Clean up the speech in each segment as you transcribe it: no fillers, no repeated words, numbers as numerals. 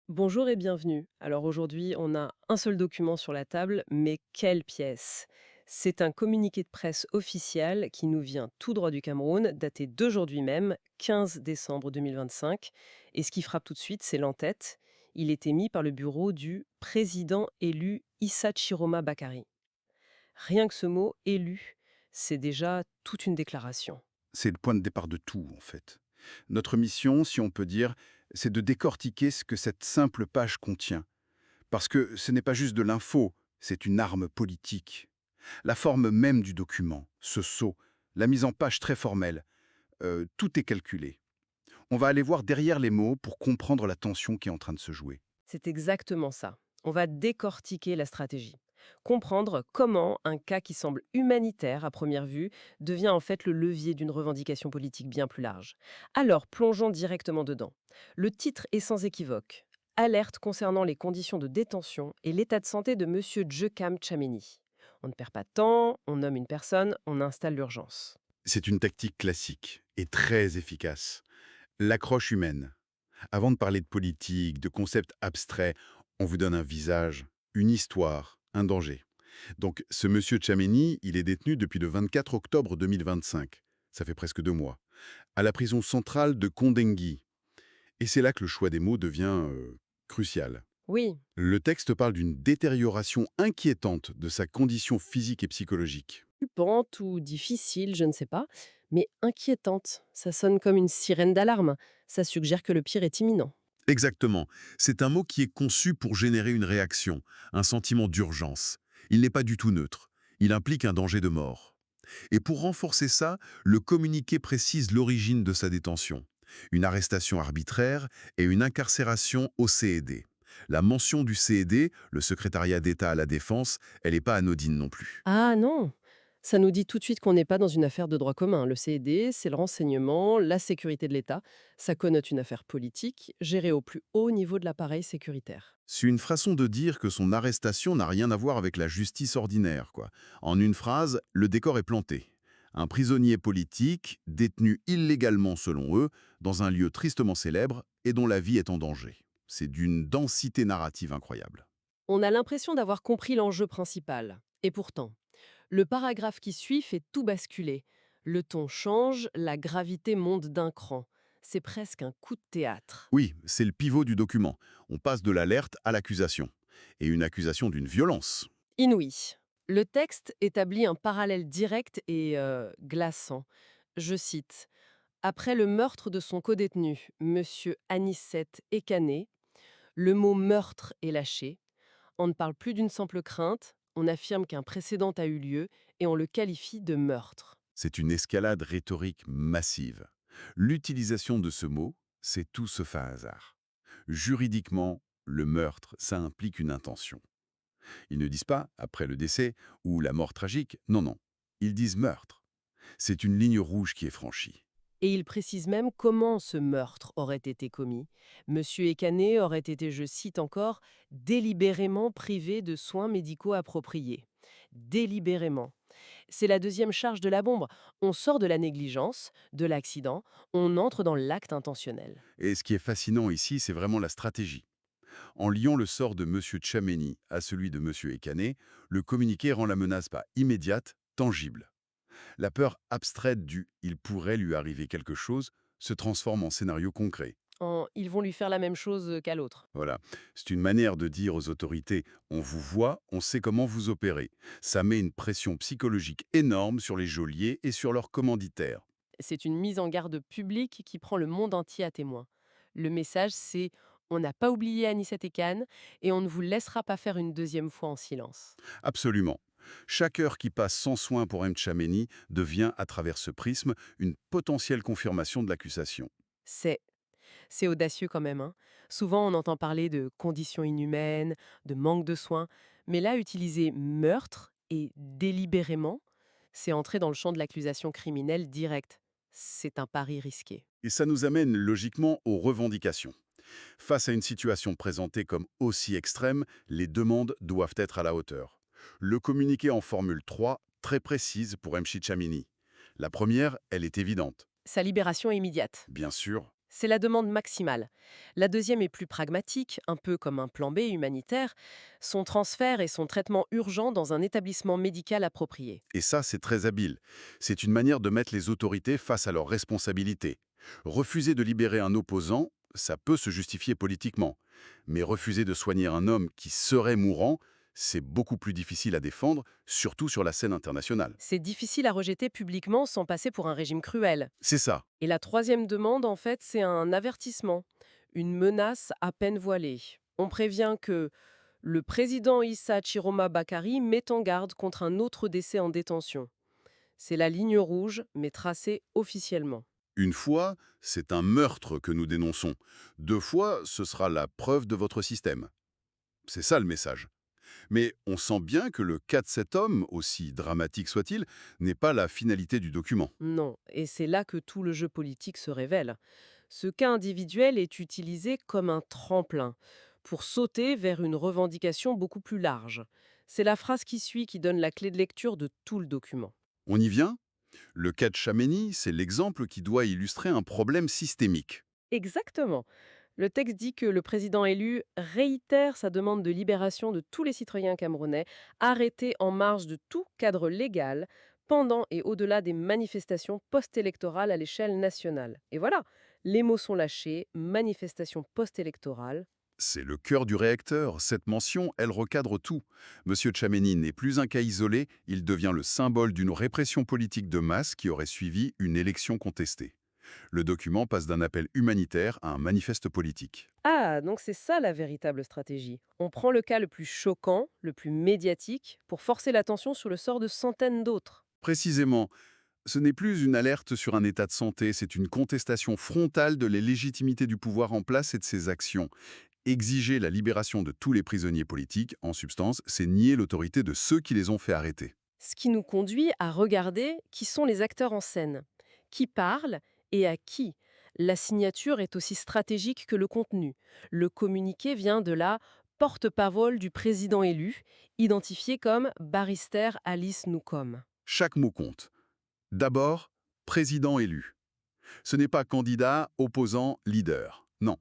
Bonjour et bienvenue. Alors aujourd'hui, on a un seul document sur la table, mais quelle pièce! C'est un communiqué de presse officiel qui nous vient tout droit du Cameroun, daté d'aujourd'hui même, 15 décembre 2025. Et ce qui frappe tout de suite, c'est l'entête. Il est émis par le bureau du président élu Issa Chiroma Bakary. Rien que ce mot élu, c'est déjà toute une déclaration. C'est le point de départ de tout, en fait. Notre mission, si on peut dire, c'est de décortiquer ce que cette simple page contient. Parce que ce n'est pas juste de l'info, c'est une arme politique. La forme même du document, ce sceau, la mise en page très formelle, tout est calculé. On va aller voir derrière les mots pour comprendre la tension qui est en train de se jouer. C'est exactement ça. On va décortiquer la stratégie. Comprendre comment un cas qui semble humanitaire à première vue devient en fait le levier d'une revendication politique bien plus large. Alors, plongeons directement dedans. Le titre est sans équivoque. Alerte concernant les conditions de détention et l'état de santé de M. Djekam Tchameni. On ne perd pas de temps, on nomme une personne, on installe l'urgence. C'est une tactique classique et très efficace. L'accroche humaine. Avant de parler de politique, de concepts abstraits, on vous donne un visage, une histoire, un danger. Donc, ce monsieur Tchameni, il est détenu depuis le 24 octobre 2025. Ça fait presque 2 mois. À la prison centrale de Kondengui. Et c'est là que le choix des mots devient crucial. Oui, Le texte parle d'une détérioration inquiétante de sa condition physique et psychologique. flippante ou difficile, je ne sais pas, mais inquiétante. Ça sonne comme une sirène d'alarme. Ça suggère que le pire est imminent. Exactement. C'est un mot qui est conçu pour générer une réaction, un sentiment d'urgence. Il n'est pas du tout neutre. Il implique un danger de mort. Et pour renforcer ça, le communiqué précise l'origine de sa détention. Une arrestation arbitraire et une incarcération au CED. La mention du CED, le secrétariat d'État à la Défense, elle n'est pas anodine non plus. Ah non! Ça nous dit tout de suite qu'on n'est pas dans une affaire de droit commun. Le CED, c'est le renseignement, la sécurité de l'État. Ça connote une affaire politique, gérée au plus haut niveau de l'appareil sécuritaire. C'est une façon de dire que son arrestation n'a rien à voir avec la justice ordinaire, quoi. En une phrase, le décor est planté. Un prisonnier politique, détenu illégalement selon eux, dans un lieu tristement célèbre et dont la vie est en danger. C'est d'une densité narrative incroyable. On a l'impression d'avoir compris l'enjeu principal. Et pourtant, le paragraphe qui suit fait tout basculer. Le ton change, la gravité monte d'un cran. C'est presque un coup de théâtre. Oui, c'est le pivot du document. On passe de l'alerte à l'accusation. Et une accusation d'une violence. Inouï. Le texte établit un parallèle direct et glaçant. Je cite: Après le meurtre de son codétenu, Monsieur Anicet Ekané, le mot meurtre est lâché. On ne parle plus d'une simple crainte, on affirme qu'un précédent a eu lieu et on le qualifie de meurtre. C'est une escalade rhétorique massive. L'utilisation de ce mot, c'est tout sauf un hasard. Juridiquement, le meurtre, ça implique une intention. Ils ne disent pas après le décès ou la mort tragique, non, non. Ils disent meurtre. C'est une ligne rouge qui est franchie. Et il précise même comment ce meurtre aurait été commis. Monsieur Ekané aurait été, je cite encore, délibérément privé de soins médicaux appropriés. Délibérément. C'est la deuxième charge de la bombe. On sort de la négligence, de l'accident, on entre dans l'acte intentionnel. Et ce qui est fascinant ici, c'est vraiment la stratégie. En liant le sort de M. Tchameni à celui de M. Ekané, le communiqué rend la menace pas immédiate, tangible. La peur abstraite du «il pourrait lui arriver quelque chose» se transforme en scénario concret. Ils vont lui faire la même chose qu'à l'autre. Voilà. C'est une manière de dire aux autorités «on vous voit, on sait comment vous opérez». Ça met une pression psychologique énorme sur les geôliers et sur leurs commanditaires. C'est une mise en garde publique qui prend le monde entier à témoin. Le message, c'est: on n'a pas oublié Anissette et Cannes et on ne vous laissera pas faire une deuxième fois en silence. Absolument. Chaque heure qui passe sans soin pour M. Tchameni devient, à travers ce prisme, une potentielle confirmation de l'accusation. C'est c'est audacieux quand même, hein. Souvent, on entend parler de conditions inhumaines, de manque de soins, mais là, utiliser meurtre et délibérément, c'est entrer dans le champ de l'accusation criminelle directe. C'est un pari risqué. Et ça nous amène logiquement aux revendications. Face à une situation présentée comme aussi extrême, les demandes doivent être à la hauteur. Le communiqué en formule 3, très précise pour M. Tchameni. La première, elle est évidente. Sa libération est immédiate. Bien sûr, C'est la demande maximale. La deuxième est plus pragmatique, un peu comme un plan B humanitaire, son transfert et son traitement urgent dans un établissement médical approprié. Et ça, c'est très habile. C'est une manière de mettre les autorités face à leurs responsabilités. Refuser de libérer un opposant, ça peut se justifier politiquement. Mais refuser de soigner un homme qui serait mourant, c'est beaucoup plus difficile à défendre, surtout sur la scène internationale. C'est difficile à rejeter publiquement sans passer pour un régime cruel. C'est ça. Et la troisième demande, en fait, c'est un avertissement, une menace à peine voilée. On prévient que le président Issa Chiroma Bakari met en garde contre un autre décès en détention. C'est la ligne rouge, mais tracée officiellement. Une fois, c'est un meurtre que nous dénonçons. Deux fois, ce sera la preuve de votre système. C'est ça le message. Mais on sent bien que le cas de cet homme, aussi dramatique soit-il, n'est pas la finalité du document. Non, et c'est là que tout le jeu politique se révèle. Ce cas individuel est utilisé comme un tremplin pour sauter vers une revendication beaucoup plus large. C'est la phrase qui suit qui donne la clé de lecture de tout le document. On y vient? Le cas de Chamenei, c'est l'exemple qui doit illustrer un problème systémique. Exactement. Le texte dit que le président élu réitère sa demande de libération de tous les citoyens camerounais arrêtés en marge de tout cadre légal pendant et au-delà des manifestations post-électorales à l'échelle nationale. Et voilà, les mots sont lâchés, manifestations post-électorales. C'est le cœur du réacteur. Cette mention, elle recadre tout. Monsieur Chamenei n'est plus un cas isolé, il devient le symbole d'une répression politique de masse qui aurait suivi une élection contestée. Le document passe d'un appel humanitaire à un manifeste politique. Ah, donc c'est ça la véritable stratégie. On prend le cas le plus choquant, le plus médiatique, pour forcer l'attention sur le sort de centaines d'autres. Précisément, ce n'est plus une alerte sur un état de santé, c'est une contestation frontale de la légitimité du pouvoir en place et de ses actions. Exiger la libération de tous les prisonniers politiques, en substance, c'est nier l'autorité de ceux qui les ont fait arrêter. Ce qui nous conduit à regarder qui sont les acteurs en scène, qui parle et à qui. La signature est aussi stratégique que le contenu. Le communiqué vient de la porte-parole du président élu, identifié comme Barrister Alice Newcombe. Chaque mot compte. D'abord, président élu. Ce n'est pas candidat, opposant, leader. Non.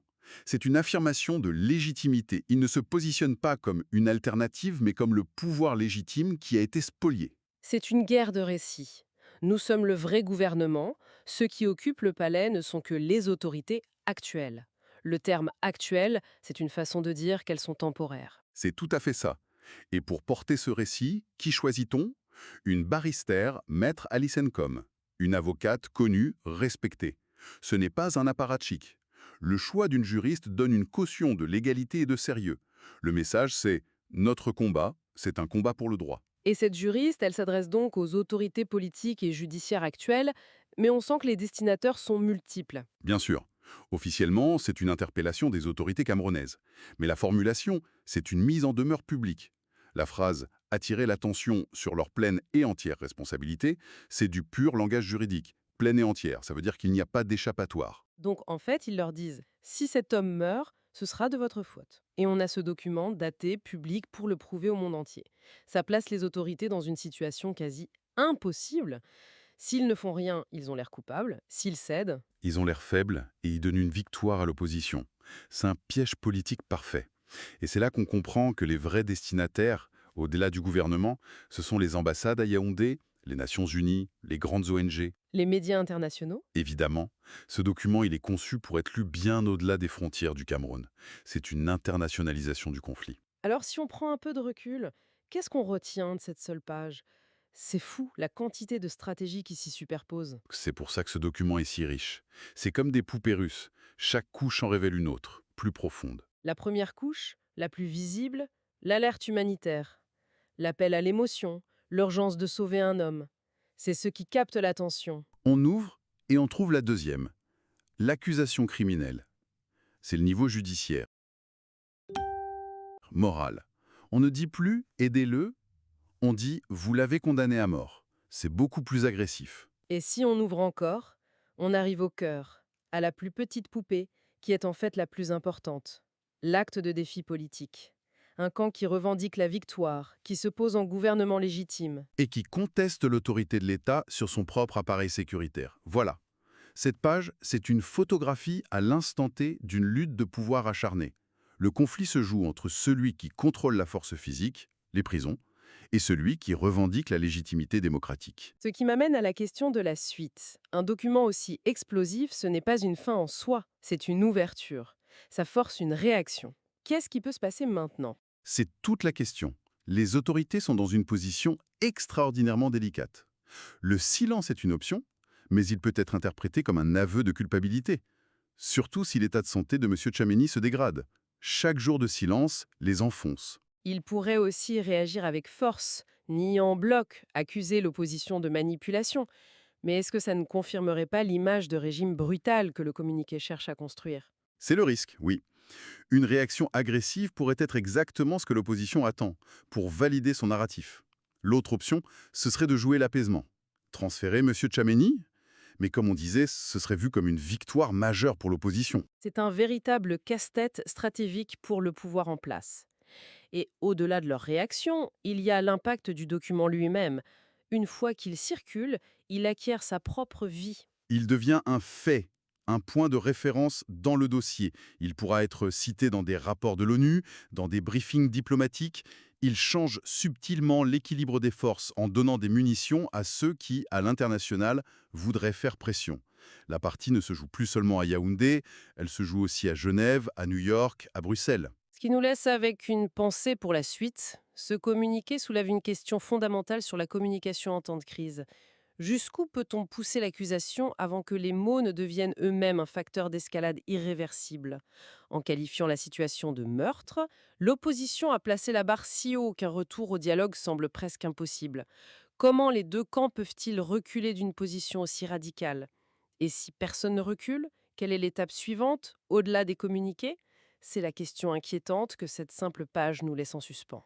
C'est une affirmation de légitimité. Il ne se positionne pas comme une alternative, mais comme le pouvoir légitime qui a été spolié. C'est une guerre de récits. Nous sommes le vrai gouvernement. Ceux qui occupent le palais ne sont que les autorités actuelles. Le terme actuel, c'est une façon de dire qu'elles sont temporaires. C'est tout à fait ça. Et pour porter ce récit, qui choisit-on? Une barrister, maître Alice Nkom. Une avocate connue, respectée. Ce n'est pas un apparatchik. Le choix d'une juriste donne une caution de légalité et de sérieux. Le message, c'est « Notre combat, c'est un combat pour le droit ». Et cette juriste, elle s'adresse donc aux autorités politiques et judiciaires actuelles, mais on sent que les destinataires sont multiples. Bien sûr. Officiellement, c'est une interpellation des autorités camerounaises. Mais la formulation, c'est une mise en demeure publique. La phrase « attirer l'attention sur leur pleine et entière responsabilité », c'est du pur langage juridique. Pleine et entière, ça veut dire qu'il n'y a pas d'échappatoire. Donc en fait, ils leur disent, si cet homme meurt, ce sera de votre faute. Et on a ce document daté, public, pour le prouver au monde entier. Ça place les autorités dans une situation quasi impossible. S'ils ne font rien, ils ont l'air coupables. S'ils cèdent, Ils ont l'air faibles et ils donnent une victoire à l'opposition. C'est un piège politique parfait. Et c'est là qu'on comprend que les vrais destinataires, au-delà du gouvernement, ce sont les ambassades à Yaoundé, les Nations Unies, les grandes ONG. les médias internationaux. Évidemment, ce document il est conçu pour être lu bien au-delà des frontières du Cameroun. C'est une internationalisation du conflit. Alors si on prend un peu de recul, qu'est-ce qu'on retient de cette seule page? C'est fou, la quantité de stratégies qui s'y superposent. C'est pour ça que ce document est si riche. C'est comme des poupées russes. Chaque couche en révèle une autre, plus profonde. La première couche, la plus visible, l'alerte humanitaire. L'appel à l'émotion, l'urgence de sauver un homme. C'est ce qui capte l'attention. On ouvre et on trouve la deuxième. L'accusation criminelle. C'est le niveau judiciaire. Moral. On ne dit plus « aidez-le », on dit « vous l'avez condamné à mort ». C'est beaucoup plus agressif. Et si on ouvre encore, on arrive au cœur, à la plus petite poupée, qui est en fait la plus importante. L'acte de défi politique. Un camp qui revendique la victoire, qui se pose en gouvernement légitime. Et qui conteste l'autorité de l'État sur son propre appareil sécuritaire. Voilà. Cette page, c'est une photographie à l'instant T d'une lutte de pouvoir acharnée. Le conflit se joue entre celui qui contrôle la force physique, les prisons, et celui qui revendique la légitimité démocratique. Ce qui m'amène à la question de la suite. Un document aussi explosif, ce n'est pas une fin en soi, c'est une ouverture. Ça force une réaction. Qu'est-ce qui peut se passer maintenant? C'est toute la question. Les autorités sont dans une position extraordinairement délicate. Le silence est une option, mais il peut être interprété comme un aveu de culpabilité, surtout si l'état de santé de M. Tchamenei se dégrade. Chaque jour de silence les enfonce. Il pourrait aussi réagir avec force, nier en bloc, accuser l'opposition de manipulation. Mais est-ce que ça ne confirmerait pas l'image de régime brutal que le communiqué cherche à construire? C'est le risque, oui. Une réaction agressive pourrait être exactement ce que l'opposition attend, pour valider son narratif. L'autre option, ce serait de jouer l'apaisement. Transférer M. Tchamenei, mais comme on disait, ce serait vu comme une victoire majeure pour l'opposition. C'est un véritable casse-tête stratégique pour le pouvoir en place. Et au-delà de leur réaction, il y a l'impact du document lui-même. Une fois qu'il circule, il acquiert sa propre vie. Il devient un fait, un point de référence dans le dossier. Il pourra être cité dans des rapports de l'ONU, dans des briefings diplomatiques. Il change subtilement l'équilibre des forces en donnant des munitions à ceux qui, à l'international, voudraient faire pression. La partie ne se joue plus seulement à Yaoundé, elle se joue aussi à Genève, à New York, à Bruxelles. Ce qui nous laisse avec une pensée pour la suite. Ce communiqué soulève une question fondamentale sur la communication en temps de crise. Jusqu'où peut-on pousser l'accusation avant que les mots ne deviennent eux-mêmes un facteur d'escalade irréversible? En qualifiant la situation de meurtre, l'opposition a placé la barre si haut qu'un retour au dialogue semble presque impossible. Comment les deux camps peuvent-ils reculer d'une position aussi radicale? Et si personne ne recule, quelle est l'étape suivante, au-delà des communiqués? C'est la question inquiétante que cette simple page nous laisse en suspens.